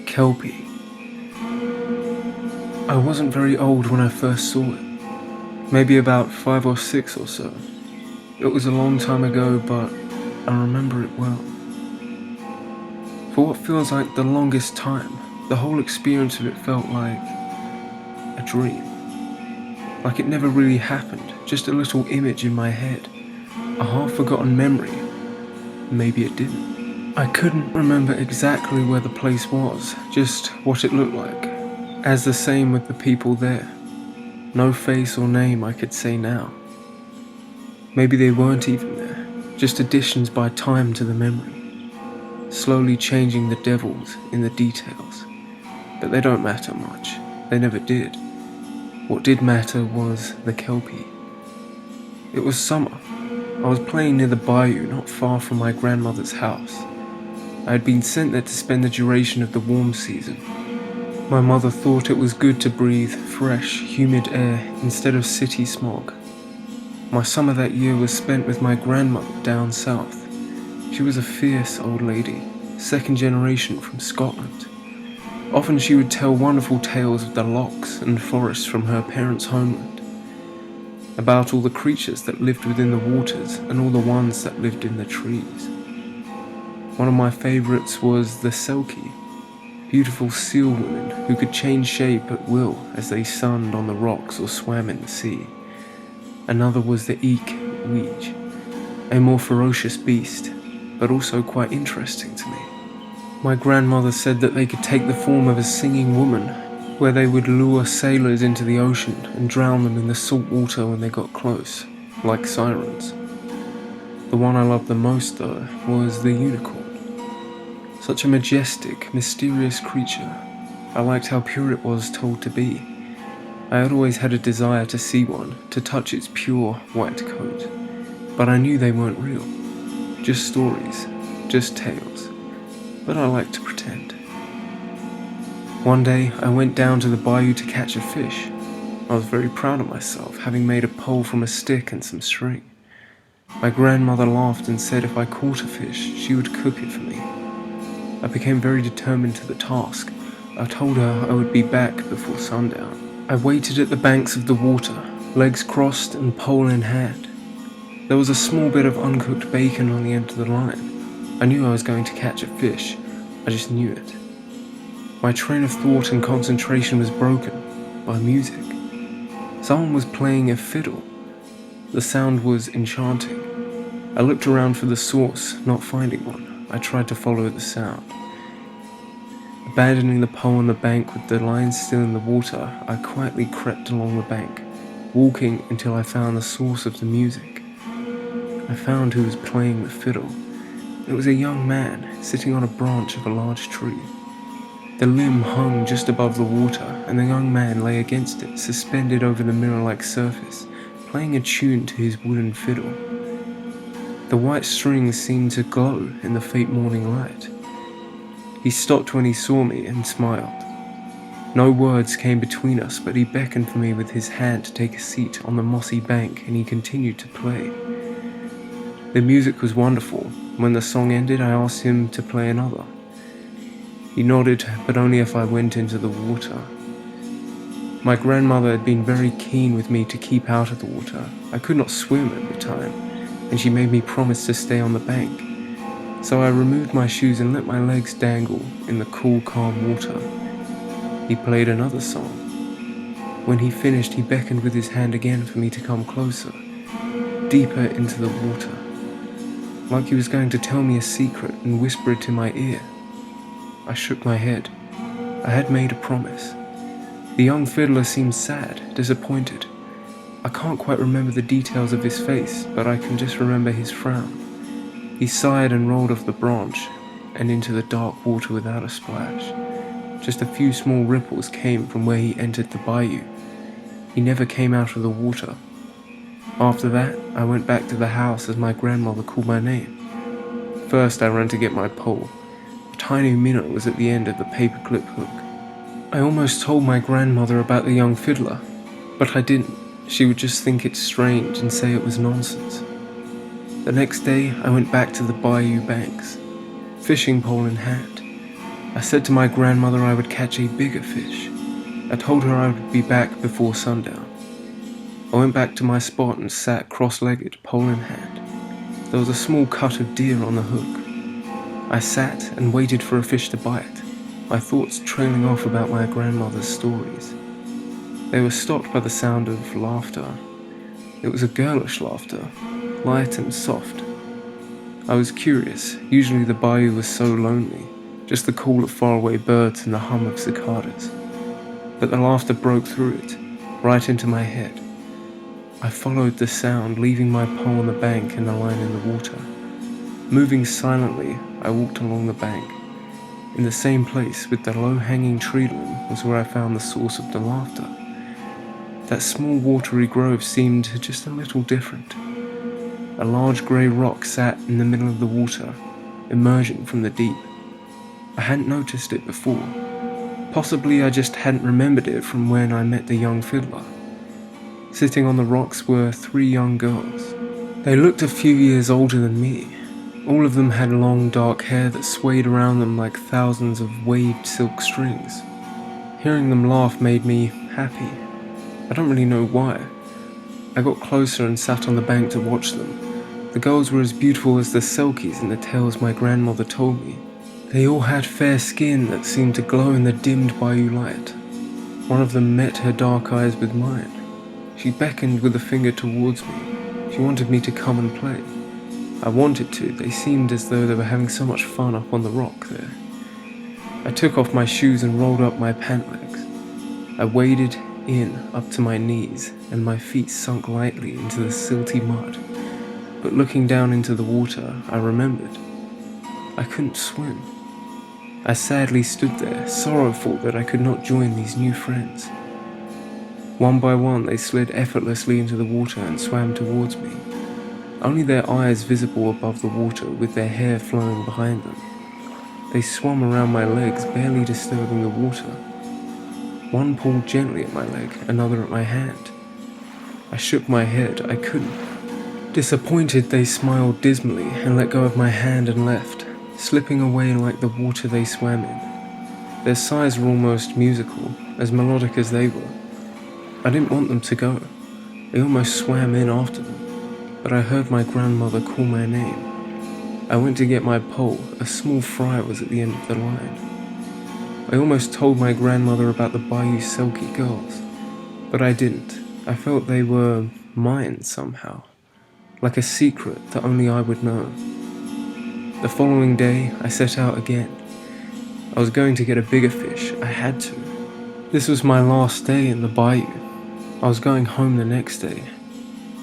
Kelpie. I wasn't very old when I first saw it, maybe about 5 or 6 or so. It was a long time ago, but I remember it well. For what feels like the longest time, the whole experience of it felt like a dream. Like it never really happened, just a little image in my head, a half-forgotten memory. Maybe it didn't. I couldn't remember exactly where the place was, just what it looked like. As the same with the people there. No face or name I could say now. Maybe they weren't even there, just additions by time to the memory, slowly changing the devils in the details. But they don't matter much. They never did. What did matter was the Kelpie. It was summer. I was playing near the bayou not far from my grandmother's house. I had been sent there to spend the duration of the warm season. My mother thought it was good to breathe fresh, humid air instead of city smog. My summer that year was spent with my grandmother down south. She was a fierce old lady, second generation from Scotland. Often she would tell wonderful tales of the lochs and forests from her parents' homeland, about all the creatures that lived within the waters and all the ones that lived in the trees. One of my favourites was the Selkie, beautiful seal women who could change shape at will as they sunned on the rocks or swam in the sea. Another was the Weege, a more ferocious beast, but also quite interesting to me. My grandmother said that they could take the form of a singing woman, where they would lure sailors into the ocean and drown them in the salt water when they got close, like sirens. The one I loved the most, though, was the unicorn. Such a majestic, mysterious creature. I liked how pure it was told to be. I had always had a desire to see one, to touch its pure, white coat. But I knew they weren't real. Just stories, just tales. But I liked to pretend. One day, I went down to the bayou to catch a fish. I was very proud of myself, having made a pole from a stick and some string. My grandmother laughed and said if I caught a fish, she would cook it for me. I became very determined to the task. I told her I would be back before sundown. I waited at the banks of the water, legs crossed and pole in hand. There was a small bit of uncooked bacon on the end of the line. I knew I was going to catch a fish. I just knew it. My train of thought and concentration was broken by music. Someone was playing a fiddle. The sound was enchanting. I looked around for the source, not finding one. I tried to follow the sound. Abandoning the pole on the bank with the line still in the water, I quietly crept along the bank, walking until I found the source of the music. I found who was playing the fiddle. It was a young man sitting on a branch of a large tree. The limb hung just above the water, and the young man lay against it, suspended over the mirror-like surface, playing a tune to his wooden fiddle. The white strings seemed to glow in the faint morning light. He stopped when he saw me and smiled. No words came between us, but he beckoned for me with his hand to take a seat on the mossy bank, and he continued to play. The music was wonderful. When the song ended, I asked him to play another. He nodded, but only if I went into the water. My grandmother had been very keen with me to keep out of the water. I could not swim at the time, and she made me promise to stay on the bank. So I removed my shoes and let my legs dangle in the cool, calm water. He played another song. When he finished, he beckoned with his hand again for me to come closer, deeper into the water, like he was going to tell me a secret and whisper it in my ear. I shook my head. I had made a promise. The young fiddler seemed sad, disappointed. I can't quite remember the details of his face, but I can just remember his frown. He sighed and rolled off the branch and into the dark water without a splash. Just a few small ripples came from where he entered the bayou. He never came out of the water. After that, I went back to the house as my grandmother called my name. First, I ran to get my pole. A tiny minnow was at the end of the paperclip hook. I almost told my grandmother about the young fiddler, but I didn't. She would just think it strange and say it was nonsense. The next day, I went back to the bayou banks, fishing pole in hand. I said to my grandmother I would catch a bigger fish. I told her I would be back before sundown. I went back to my spot and sat cross-legged, pole in hand. There was a small cut of deer on the hook. I sat and waited for a fish to bite, my thoughts trailing off about my grandmother's stories. They were stopped by the sound of laughter. It was a girlish laughter, light and soft. I was curious. Usually the bayou was so lonely, just the call of faraway birds and the hum of cicadas. But the laughter broke through it, right into my head. I followed the sound, leaving my pole on the bank and the line in the water. Moving silently, I walked along the bank. In the same place, with the low-hanging tree limb, was where I found the source of the laughter. That small watery grove seemed just a little different. A large grey rock sat in the middle of the water, emerging from the deep. I hadn't noticed it before. Possibly I just hadn't remembered it from when I met the young fiddler. Sitting on the rocks were 3 young girls. They looked a few years older than me. All of them had long dark hair that swayed around them like thousands of waved silk strings. Hearing them laugh made me happy. I don't really know why. I got closer and sat on the bank to watch them. The girls were as beautiful as the selkies in the tales my grandmother told me. They all had fair skin that seemed to glow in the dimmed bayou light. One of them met her dark eyes with mine. She beckoned with a finger towards me. She wanted me to come and play. I wanted to. They seemed as though they were having so much fun up on the rock there. I took off my shoes and rolled up my pant legs. I waded in up to my knees, and my feet sunk lightly into the silty mud. But looking down into the water, I remembered. I couldn't swim. I sadly stood there, sorrowful that I could not join these new friends. One by one, they slid effortlessly into the water and swam towards me, only their eyes visible above the water with their hair flowing behind them. They swam around my legs, barely disturbing the water. One pulled gently at my leg, another at my hand. I shook my head. I couldn't. Disappointed, they smiled dismally and let go of my hand and left, slipping away like the water they swam in. Their sighs were almost musical, as melodic as they were. I didn't want them to go. They almost swam in after them, but I heard my grandmother call my name. I went to get my pole. A small fry was at the end of the line. I almost told my grandmother about the bayou Selkie girls, but I didn't. I felt they were mine somehow, like a secret that only I would know. The following day, I set out again. I was going to get a bigger fish. I had to. This was my last day in the bayou. I was going home the next day.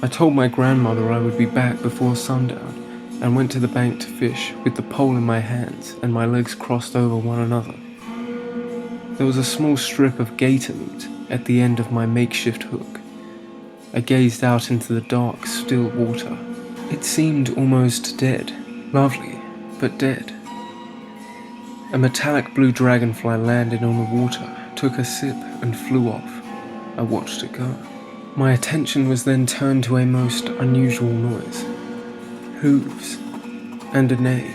I told my grandmother I would be back before sundown and went to the bank to fish with the pole in my hands and my legs crossed over one another. There was a small strip of gator meat at the end of my makeshift hook. I gazed out into the dark, still water. It seemed almost dead, lovely, but dead. A metallic blue dragonfly landed on the water, took a sip and flew off. I watched it go. My attention was then turned to a most unusual noise. Hooves and a neigh.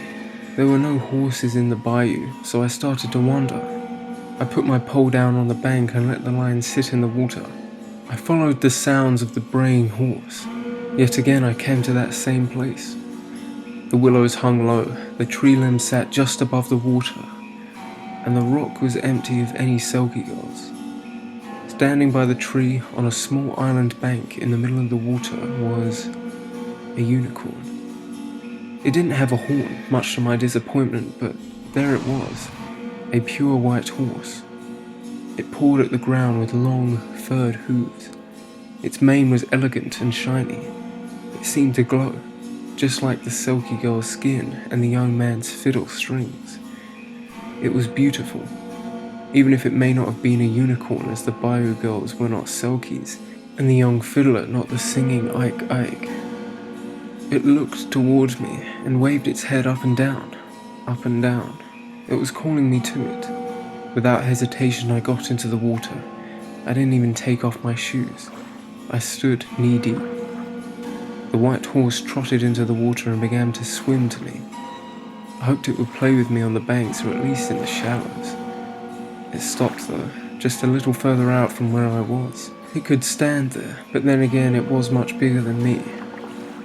There were no horses in the bayou, so I started to wonder. I put my pole down on the bank and let the line sit in the water. I followed the sounds of the braying horse. Yet again I came to that same place. The willows hung low, the tree limbs sat just above the water, and the rock was empty of any selkie girls. Standing by the tree on a small island bank in the middle of the water was a unicorn. It didn't have a horn, much to my disappointment, but there it was. A pure white horse. It pawed at the ground with long, furred hooves. Its mane was elegant and shiny. It seemed to glow, just like the selkie girl's skin and the young man's fiddle strings. It was beautiful, even if it may not have been a unicorn, as the bayou girls were not selkies, and the young fiddler not the singing Ike Ike. It looked towards me and waved its head up and down, up and down. It was calling me to it. Without hesitation, I got into the water. I didn't even take off my shoes. I stood knee-deep. The white horse trotted into the water and began to swim to me. I hoped it would play with me on the banks, or at least in the shallows. It stopped though, just a little further out from where I was. It could stand there, but then again it was much bigger than me.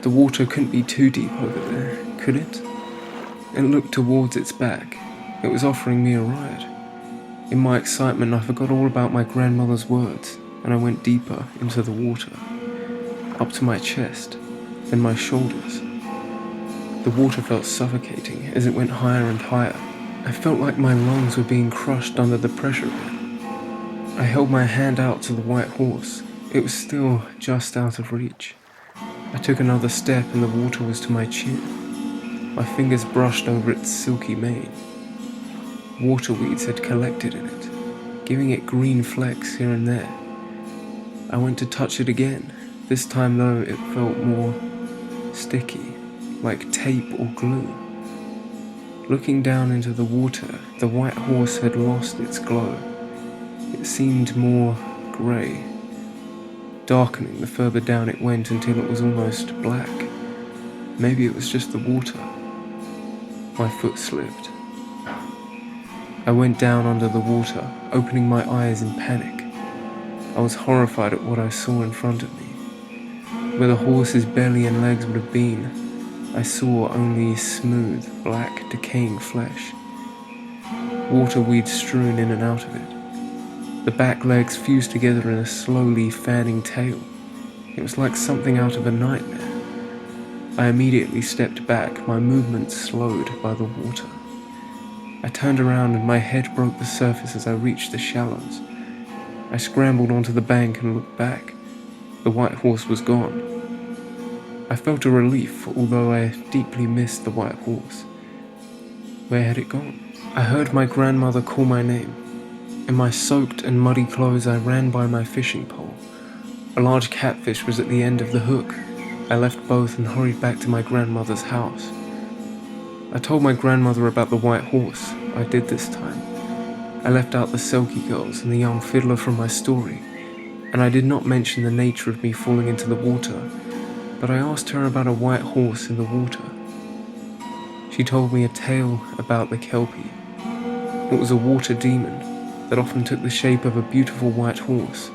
The water couldn't be too deep over there, could it? It looked towards its back. It was offering me a ride. In my excitement, I forgot all about my grandmother's words, and I went deeper into the water, up to my chest, then my shoulders. The water felt suffocating as it went higher and higher. I felt like my lungs were being crushed under the pressure of it. I held my hand out to the white horse. It was still just out of reach. I took another step and the water was to my chin. My fingers brushed over its silky mane. Water weeds had collected in it, giving it green flecks here and there. I went to touch it again. This time though, it felt more sticky, like tape or glue. Looking down into the water, the white horse had lost its glow. It seemed more grey, darkening the further down it went until it was almost black. Maybe it was just the water. My foot slipped. I went down under the water, opening my eyes in panic. I was horrified at what I saw in front of me. Where the horse's belly and legs would have been, I saw only smooth, black, decaying flesh. Water weed strewn in and out of it. The back legs fused together in a slowly fanning tail. It was like something out of a nightmare. I immediately stepped back, my movements slowed by the water. I turned around and my head broke the surface as I reached the shallows. I scrambled onto the bank and looked back. The white horse was gone. I felt a relief, although I deeply missed the white horse. Where had it gone? I heard my grandmother call my name. In my soaked and muddy clothes, I ran by my fishing pole. A large catfish was at the end of the hook. I left both and hurried back to my grandmother's house. I told my grandmother about the white horse. I did this time. I left out the Selkie girls and the young fiddler from my story, and I did not mention the nature of me falling into the water, but I asked her about a white horse in the water. She told me a tale about the Kelpie. It was a water demon that often took the shape of a beautiful white horse,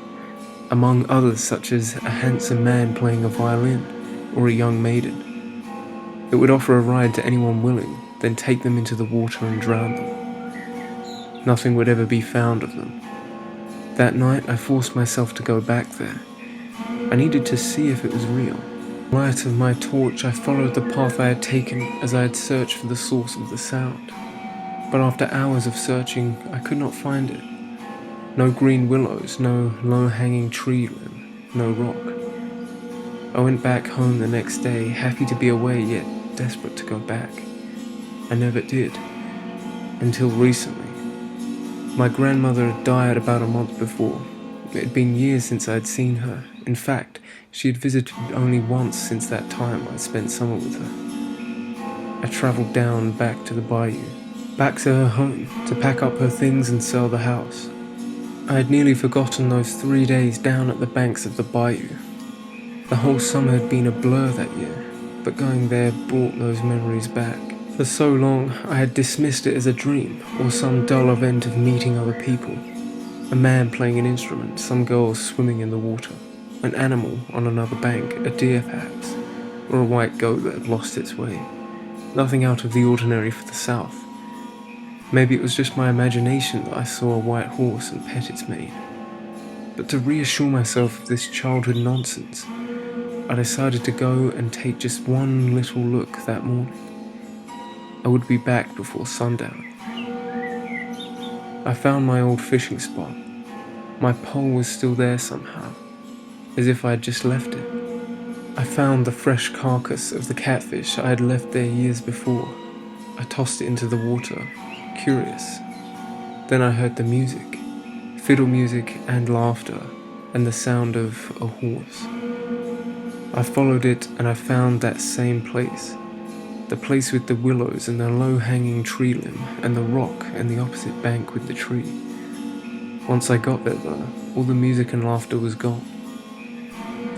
among others such as a handsome man playing a violin or a young maiden. It would offer a ride to anyone willing, then take them into the water and drown them. Nothing would ever be found of them. That night I forced myself to go back there. I needed to see if it was real. In the light of my torch, I followed the path I had taken as I had searched for the source of the sound. But after hours of searching, I could not find it. No green willows, no low-hanging tree limb, no rock. I went back home the next day, happy to be away yet desperate to go back. I never did, until recently. My grandmother had died about a month before. It had been years since I had seen her. In fact, she had visited only once since that time I'd spent summer with her. I travelled down back to the bayou, back to her home, to pack up her things and sell the house. I had nearly forgotten those 3 days down at the banks of the bayou. The whole summer had been a blur that year, but going there brought those memories back. For so long, I had dismissed it as a dream, or some dull event of meeting other people. A man playing an instrument, some girls swimming in the water, an animal on another bank, a deer perhaps, or a white goat that had lost its way. Nothing out of the ordinary for the South. Maybe it was just my imagination that I saw a white horse and pet its mane. But to reassure myself of this childhood nonsense, I decided to go and take just one little look that morning. I would be back before sundown. I found my old fishing spot. My pole was still there somehow, as if I had just left it. I found the fresh carcass of the catfish I had left there years before. I tossed it into the water, curious. Then I heard the music, fiddle music and laughter, and the sound of a horse. I followed it and I found that same place. The place with the willows and the low-hanging tree limb, and the rock and the opposite bank with the tree. Once I got there though, all the music and laughter was gone.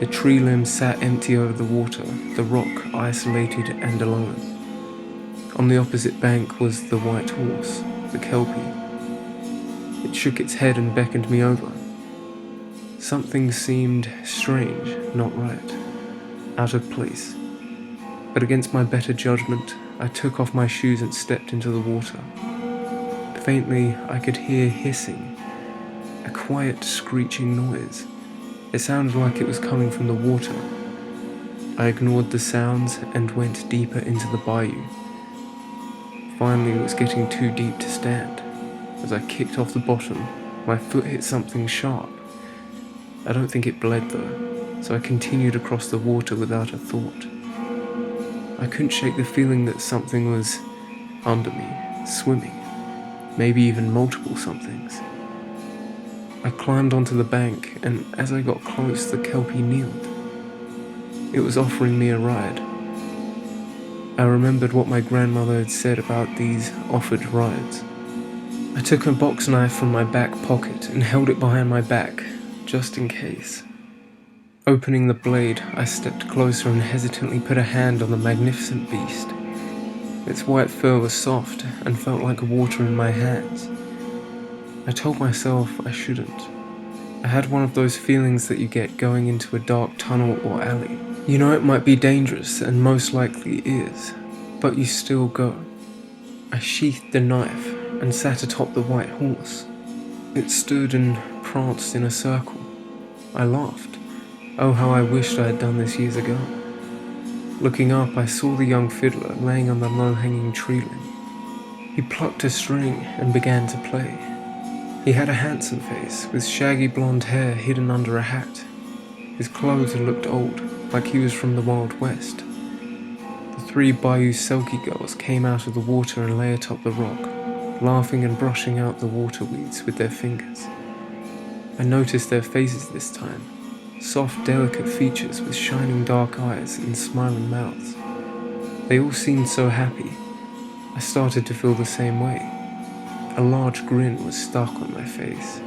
The tree limb sat empty over the water, the rock isolated and alone. On the opposite bank was the white horse, the Kelpie. It shook its head and beckoned me over. Something seemed strange, not right, out of place. But against my better judgment, I took off my shoes and stepped into the water. Faintly, I could hear hissing, a quiet screeching noise. It sounded like it was coming from the water. I ignored the sounds and went deeper into the bayou. Finally, it was getting too deep to stand. As I kicked off the bottom, my foot hit something sharp. I don't think it bled though, so I continued across the water without a thought. I couldn't shake the feeling that something was under me, swimming, maybe even multiple somethings. I climbed onto the bank, and as I got close, the Kelpie kneeled. It was offering me a ride. I remembered what my grandmother had said about these offered rides. I took a box knife from my back pocket and held it behind my back, just in case. Opening the blade, I stepped closer and hesitantly put a hand on the magnificent beast. Its white fur was soft and felt like water in my hands. I told myself I shouldn't. I had one of those feelings that you get going into a dark tunnel or alley. You know it might be dangerous, and most likely is, but you still go. I sheathed the knife and sat atop the white horse. It stood and pranced in a circle. I laughed. Oh, how I wished I had done this years ago. Looking up, I saw the young fiddler laying on the low-hanging tree limb. He plucked a string and began to play. He had a handsome face, with shaggy blonde hair hidden under a hat. His clothes looked old, like he was from the Wild West. The 3 bayou Selkie girls came out of the water and lay atop the rock, laughing and brushing out the water weeds with their fingers. I noticed their faces this time. Soft, delicate features with shining dark eyes and smiling mouths. They all seemed so happy. I started to feel the same way. A large grin was stuck on my face.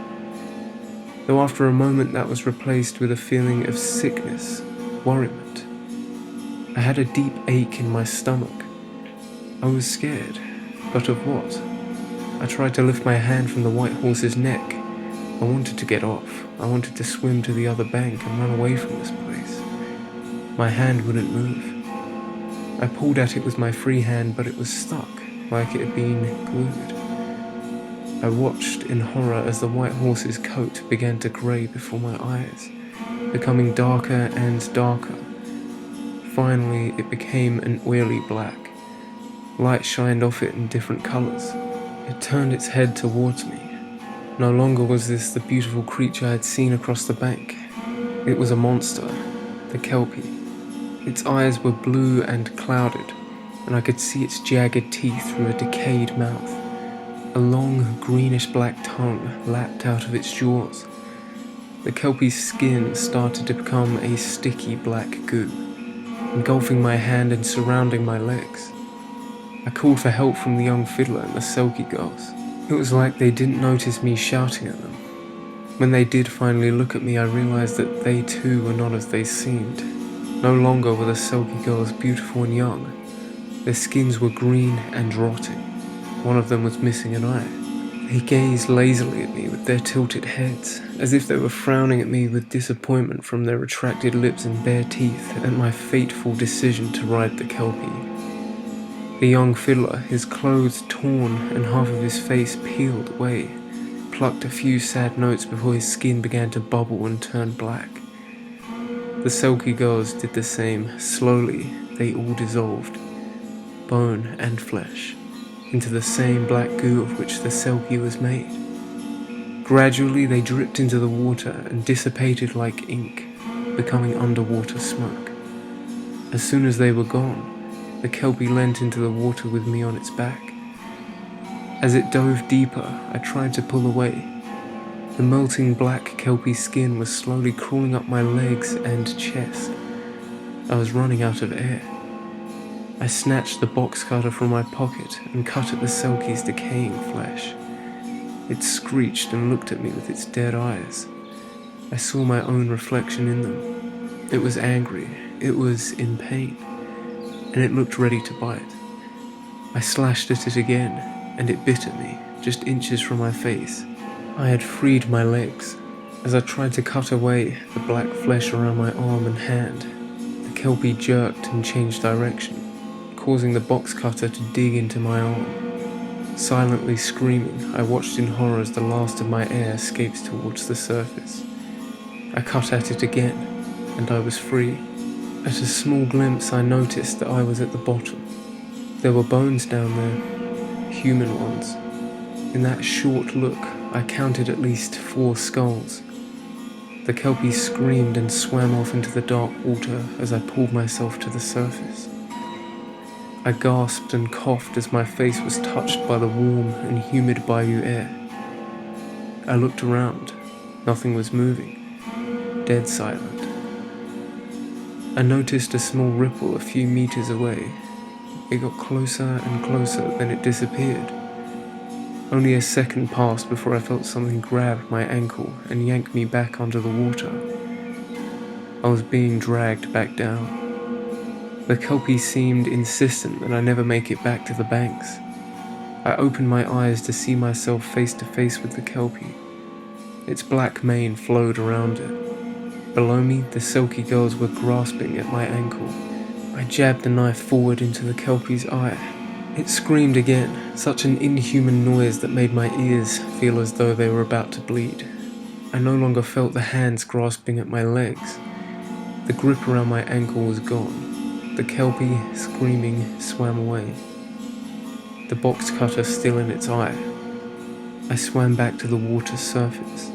Though after a moment that was replaced with a feeling of sickness, worriment. I had a deep ache in my stomach. I was scared, but of what? I tried to lift my hand from the white horse's neck. I wanted to get off. I wanted to swim to the other bank and run away from this place. My hand wouldn't move. I pulled at it with my free hand, but it was stuck, like it had been glued. I watched in horror as the white horse's coat began to grey before my eyes, becoming darker and darker. Finally, it became an oily black. Light shined off it in different colours. It turned its head towards me. No longer was this the beautiful creature I had seen across the bank. It was a monster, the Kelpie. Its eyes were blue and clouded, and I could see its jagged teeth through a decayed mouth. A long, greenish-black tongue lapped out of its jaws. The Kelpie's skin started to become a sticky black goo, engulfing my hand and surrounding my legs. I called for help from the young fiddler and the Selkie girls. It was like they didn't notice me shouting at them. When they did finally look at me, I realized that they too were not as they seemed. No longer were the Selkie girls beautiful and young. Their skins were green and rotting. One of them was missing an eye. They gazed lazily at me with their tilted heads, as if they were frowning at me with disappointment from their retracted lips and bare teeth at my fateful decision to ride the Kelpie. The young fiddler, his clothes torn and half of his face peeled away, plucked a few sad notes before his skin began to bubble and turn black. The Selkie girls did the same. Slowly, they all dissolved, bone and flesh, into the same black goo of which the Selkie was made. Gradually, they dripped into the water and dissipated like ink, becoming underwater smoke. As soon as they were gone, the Kelpie leant into the water with me on its back. As it dove deeper, I tried to pull away. The melting black Kelpie skin was slowly crawling up my legs and chest. I was running out of air. I snatched the box cutter from my pocket and cut at the Selkie's decaying flesh. It screeched and looked at me with its dead eyes. I saw my own reflection in them. It was angry. It was in pain. And it looked ready to bite. I slashed at it again, and it bit at me, just inches from my face. I had freed my legs. As I tried to cut away the black flesh around my arm and hand, the Kelpie jerked and changed direction, causing the box cutter to dig into my arm. Silently screaming, I watched in horror as the last of my air escapes towards the surface. I cut at it again, and I was free. At a small glimpse, I noticed that I was at the bottom. There were bones down there, human ones. In that short look, I counted at least 4 skulls. The Kelpie screamed and swam off into the dark water as I pulled myself to the surface. I gasped and coughed as my face was touched by the warm and humid bayou air. I looked around. Nothing was moving. Dead silent. I noticed a small ripple a few meters away. It got closer and closer, then it disappeared. Only a second passed before I felt something grab my ankle and yank me back under the water. I was being dragged back down. The Kelpie seemed insistent that I never make it back to the banks. I opened my eyes to see myself face to face with the Kelpie. Its black mane flowed around it. Below me, the silky girls were grasping at my ankle. I jabbed the knife forward into the Kelpie's eye. It screamed again, such an inhuman noise that made my ears feel as though they were about to bleed. I no longer felt the hands grasping at my legs. The grip around my ankle was gone. The Kelpie, screaming, swam away. The box cutter still in its eye. I swam back to the water's surface.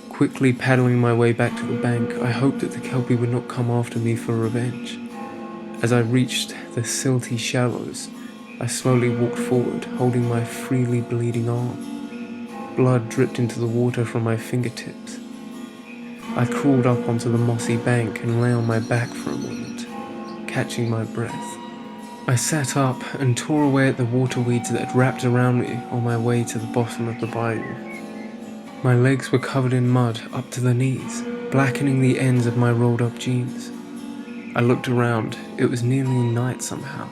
Quickly paddling my way back to the bank, I hoped that the Kelpie would not come after me for revenge. As I reached the silty shallows, I slowly walked forward, holding my freely bleeding arm. Blood dripped into the water from my fingertips. I crawled up onto the mossy bank and lay on my back for a moment, catching my breath. I sat up and tore away at the water weeds that had wrapped around me on my way to the bottom of the bayou. My legs were covered in mud up to the knees, blackening the ends of my rolled up jeans. I looked around. It was nearly night somehow.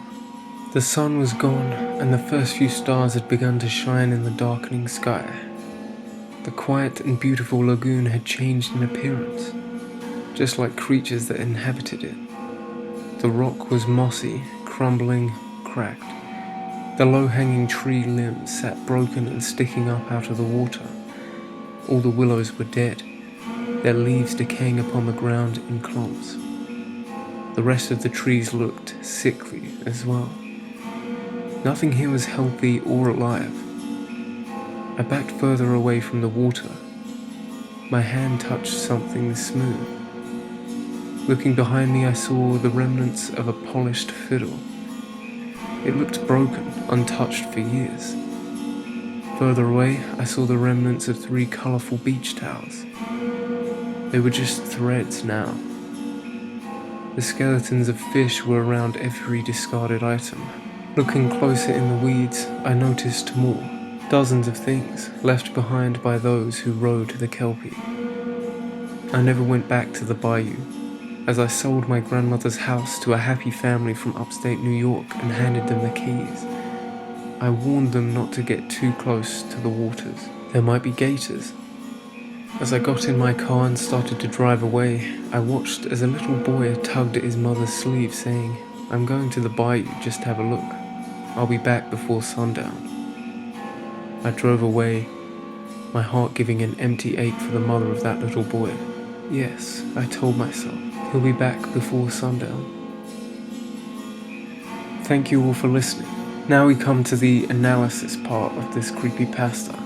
The sun was gone, and the first few stars had begun to shine in the darkening sky. The quiet and beautiful lagoon had changed in appearance, just like creatures that inhabited it. The rock was mossy, crumbling, cracked. The low-hanging tree limbs sat broken and sticking up out of the water. All the willows were dead, their leaves decaying upon the ground in clumps. The rest of the trees looked sickly as well. Nothing here was healthy or alive. I backed further away from the water. My hand touched something smooth. Looking behind me, I saw the remnants of a polished fiddle. It looked broken, untouched for years. Further away, I saw the remnants of 3 colourful beach towels. They were just threads now. The skeletons of fish were around every discarded item. Looking closer in the weeds, I noticed more. Dozens of things left behind by those who rode the Kelpie. I never went back to the bayou, as I sold my grandmother's house to a happy family from upstate New York and handed them the keys. I warned them not to get too close to the waters. There might be gators. As I got in my car and started to drive away, I watched as a little boy tugged at his mother's sleeve, saying, "I'm going to the bayou, just have a look. I'll be back before sundown." I drove away, my heart giving an empty ache for the mother of that little boy. Yes, I told myself, he'll be back before sundown. Thank you all for listening. Now we come to the analysis part of this creepypasta.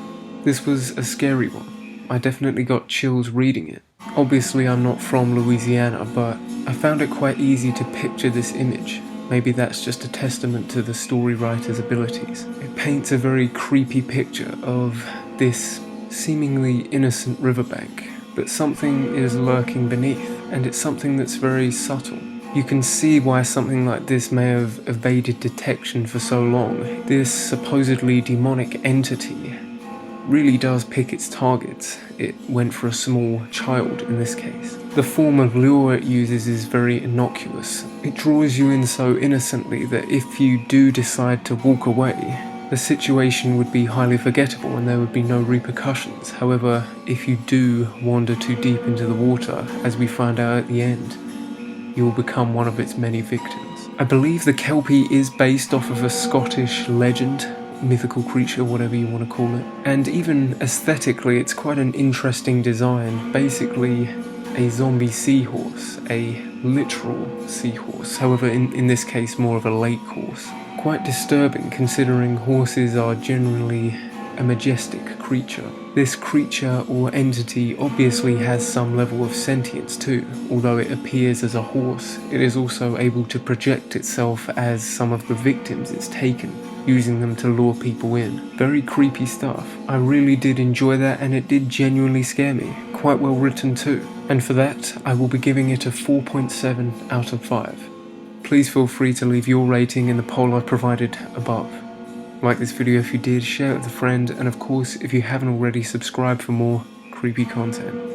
This was a scary one. I definitely got chills reading it. Obviously I'm not from Louisiana, but I found it quite easy to picture this image. Maybe that's just a testament to the story writer's abilities. It paints a very creepy picture of this seemingly innocent riverbank, but something is lurking beneath, and it's something that's very subtle. You can see why something like this may have evaded detection for so long. This supposedly demonic entity really does pick its targets. It went for a small child in this case. The form of lure it uses is very innocuous. It draws you in so innocently that if you do decide to walk away, the situation would be highly forgettable and there would be no repercussions. However, if you do wander too deep into the water, as we find out at the end, you will become one of its many victims. I believe the Kelpie is based off of a Scottish legend, mythical creature, whatever you want to call it. And even aesthetically, it's quite an interesting design. Basically, a zombie seahorse, a literal seahorse. However, in this case, more of a lake horse. Quite disturbing considering horses are generally a majestic creature. This creature or entity obviously has some level of sentience too. Although it appears as a horse, it is also able to project itself as some of the victims it's taken, using them to lure people in. Very creepy stuff. I really did enjoy that, and it did genuinely scare me. Quite well written too. And for that, I will be giving it a 4.7 out of 5. Please feel free to leave your rating in the poll I provided above. Like this video if you did, share it with a friend, and of course, if you haven't already, subscribe for more creepy content.